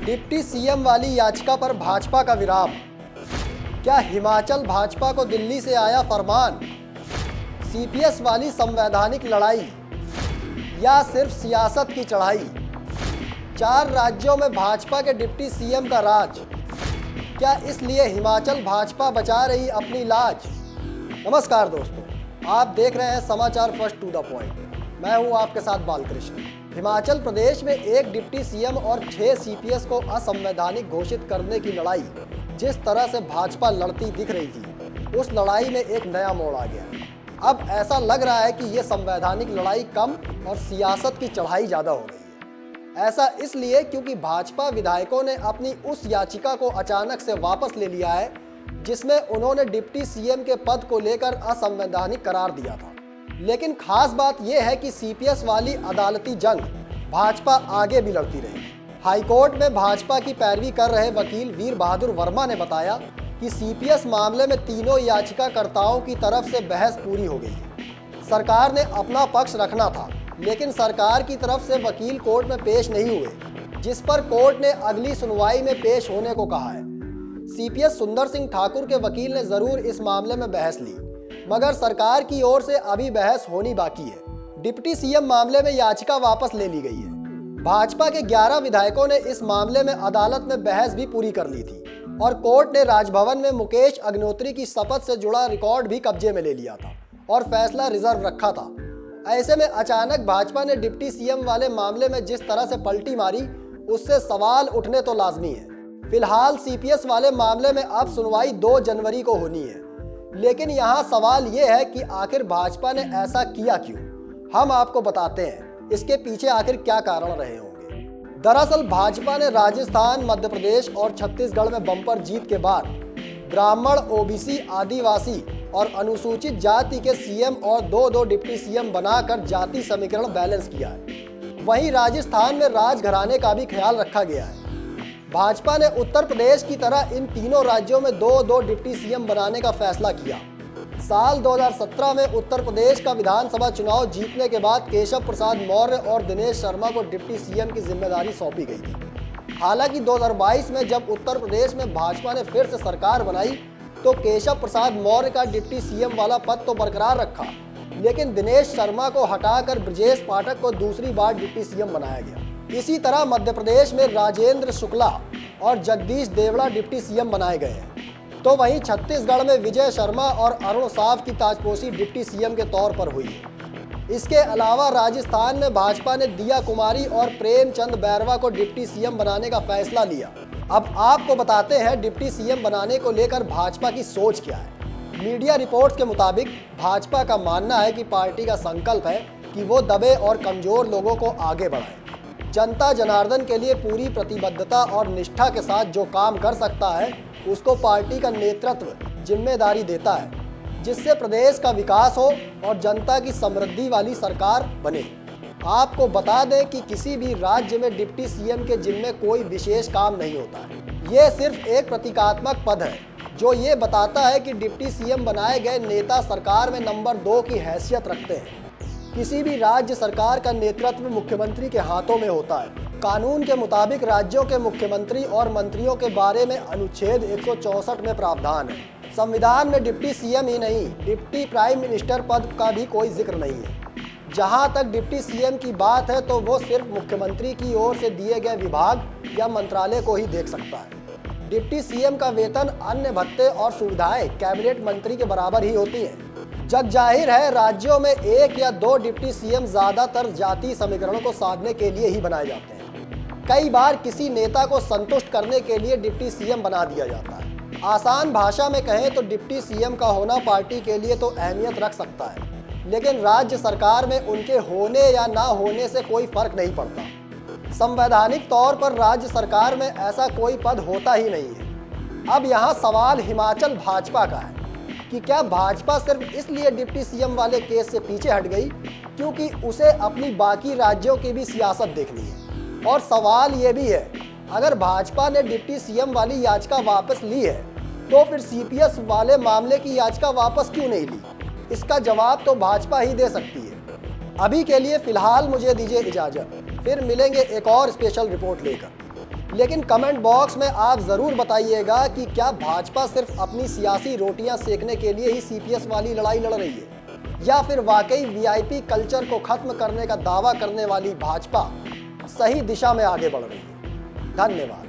Deputy CM वाली याचिका पर भाजपा का विराम। क्या हिमाचल भाजपा को दिल्ली से आया फरमान? सीपीएस वाली संवैधानिक लड़ाई या सिर्फ सियासत की चढ़ाई? 4 राज्यों में भाजपा के डिप्टी सीएम का राज, क्या इसलिए हिमाचल भाजपा बचा रही अपनी लाज? नमस्कार दोस्तों, आप देख रहे हैं समाचार फर्स्ट टू द पॉइंट। मैं हूं आपके साथ बालकृष्ण। हिमाचल प्रदेश में एक डिप्टी सीएम और 6 सीपीएस को असंवैधानिक घोषित करने की लड़ाई जिस तरह से भाजपा लड़ती दिख रही थी, उस लड़ाई में एक नया मोड़ आ गया। अब ऐसा लग रहा है कि ये संवैधानिक लड़ाई कम और सियासत की चढ़ाई ज़्यादा हो रही है। ऐसा इसलिए क्योंकि भाजपा विधायकों ने अपनी उस याचिका को अचानक से वापस ले लिया है जिसमें उन्होंने डिप्टी सीएम के पद को लेकर असंवैधानिक करार दिया था। लेकिन खास बात यह है कि सीपीएस वाली अदालती जंग भाजपा आगे भी लड़ती रही। हाईकोर्ट में भाजपा की पैरवी कर रहे वकील वीर बहादुर वर्मा ने बताया कि सीपीएस मामले में तीनों याचिकाकर्ताओं की तरफ से बहस पूरी हो गई है। सरकार ने अपना पक्ष रखना था, लेकिन सरकार की तरफ से वकील कोर्ट में पेश नहीं हुए, जिस पर कोर्ट ने अगली सुनवाई में पेश होने को कहा है। सीपीएस सुंदर सिंह ठाकुर के वकील ने जरूर इस मामले में बहस ली, मगर सरकार की ओर से अभी बहस होनी बाकी है। डिप्टी सीएम मामले में याचिका वापस ले ली गई है। भाजपा के 11 विधायकों ने इस मामले में अदालत में बहस भी पूरी कर ली थी और कोर्ट ने राजभवन में मुकेश अग्निहोत्री की शपथ से जुड़ा रिकॉर्ड भी कब्जे में ले लिया था और फैसला रिजर्व रखा था। ऐसे में अचानक भाजपा ने डिप्टी सीएम वाले मामले में जिस तरह से पलटी मारी, उससे सवाल उठने तो लाजमी है। फिलहाल सीपीएस वाले मामले में अब सुनवाई 2 जनवरी को होनी है, लेकिन यहाँ सवाल ये है कि आखिर भाजपा ने ऐसा किया क्यों? हम आपको बताते हैं इसके पीछे आखिर क्या कारण रहे होंगे। दरअसल भाजपा ने राजस्थान, मध्य प्रदेश और छत्तीसगढ़ में बम्पर जीत के बाद ब्राह्मण, ओबीसी, आदिवासी और अनुसूचित जाति के सीएम और 2-2 डिप्टी सीएम बनाकर जाति समीकरण बैलेंस किया है। वहीं राजस्थान में राजघराने का भी ख्याल रखा गया है। भाजपा ने उत्तर प्रदेश की तरह इन तीनों राज्यों में 2-2 डिप्टी सीएम बनाने का फैसला किया। साल 2017 में उत्तर प्रदेश का विधानसभा चुनाव जीतने के बाद केशव प्रसाद मौर्य और दिनेश शर्मा को डिप्टी सीएम की जिम्मेदारी सौंपी गई थी। हालांकि 2022 में जब उत्तर प्रदेश में भाजपा ने फिर से सरकार बनाई तो केशव प्रसाद मौर्य का डिप्टी सीएम वाला पद तो बरकरार रखा, लेकिन दिनेश शर्मा को हटाकर ब्रजेश पाठक को दूसरी बार डिप्टी सीएम बनाया गया। इसी तरह मध्य प्रदेश में राजेंद्र शुक्ला और जगदीश देवड़ा डिप्टी सीएम बनाए गए हैं। तो वहीं छत्तीसगढ़ में विजय शर्मा और अरुण साव की ताजपोशी डिप्टी सीएम के तौर पर हुई है। इसके अलावा राजस्थान में भाजपा ने दिया कुमारी और प्रेमचंद बैरवा को डिप्टी सीएम बनाने का फैसला लिया। अब आपको बताते हैं डिप्टी सीएम बनाने को लेकर भाजपा की सोच क्या है। मीडिया रिपोर्ट्स के मुताबिक भाजपा का मानना है कि पार्टी का संकल्प है कि वो दबे और कमजोर लोगों को आगे बढ़ाए। जनता जनार्दन के लिए पूरी प्रतिबद्धता और निष्ठा के साथ जो काम कर सकता है उसको पार्टी का नेतृत्व जिम्मेदारी देता है, जिससे प्रदेश का विकास हो और जनता की समृद्धि वाली सरकार बने। आपको बता दें कि किसी भी राज्य में डिप्टी सीएम के जिम्मे कोई विशेष काम नहीं होता है। ये सिर्फ एक प्रतीकात्मक पद है जो ये बताता है कि डिप्टी सीएम बनाए गए नेता सरकार में नंबर 2 की हैसियत रखते हैं। किसी भी राज्य सरकार का नेतृत्व मुख्यमंत्री के हाथों में होता है। कानून के मुताबिक राज्यों के मुख्यमंत्री और मंत्रियों के बारे में अनुच्छेद 164 में प्रावधान है। संविधान में डिप्टी सीएम ही नहीं, डिप्टी प्राइम मिनिस्टर पद का भी कोई जिक्र नहीं है। जहां तक डिप्टी सीएम की बात है तो वो सिर्फ मुख्यमंत्री की ओर से दिए गए विभाग या मंत्रालय को ही देख सकता है। डिप्टी सीएम का वेतन, अन्य भत्ते और सुविधाएं कैबिनेट मंत्री के बराबर ही होती हैं। जग जाहिर है राज्यों में 1 या 2 डिप्टी सीएम ज्यादातर जाति समीकरणों को साधने के लिए ही बनाए जाते हैं। कई बार किसी नेता को संतुष्ट करने के लिए डिप्टी सीएम बना दिया जाता है। आसान भाषा में कहें तो डिप्टी सीएम का होना पार्टी के लिए तो अहमियत रख सकता है, लेकिन राज्य सरकार में उनके होने या ना होने से कोई फर्क नहीं पड़ता। संवैधानिक तौर पर राज्य सरकार में ऐसा कोई पद होता ही नहीं है। अब यहाँ सवाल हिमाचल भाजपा का है कि क्या भाजपा सिर्फ इसलिए डिप्टी सीएम वाले केस से पीछे हट गई क्योंकि उसे अपनी बाकी राज्यों की भी सियासत देखनी है। और सवाल ये भी है, अगर भाजपा ने डिप्टी सीएम वाली याचिका वापस ली है तो फिर सीपीएस वाले मामले की याचिका वापस क्यों नहीं ली? इसका जवाब तो भाजपा ही दे सकती है। अभी के लिए फिलहाल मुझे दीजिए इजाजत, फिर मिलेंगे एक और स्पेशल रिपोर्ट लेकर। लेकिन कमेंट बॉक्स में आप जरूर बताइएगा कि क्या भाजपा सिर्फ अपनी सियासी रोटियां सेकने के लिए ही सीपीएस वाली लड़ाई लड़ रही है, या फिर वाकई वीआईपी कल्चर को खत्म करने का दावा करने वाली भाजपा सही दिशा में आगे बढ़ रही है। धन्यवाद।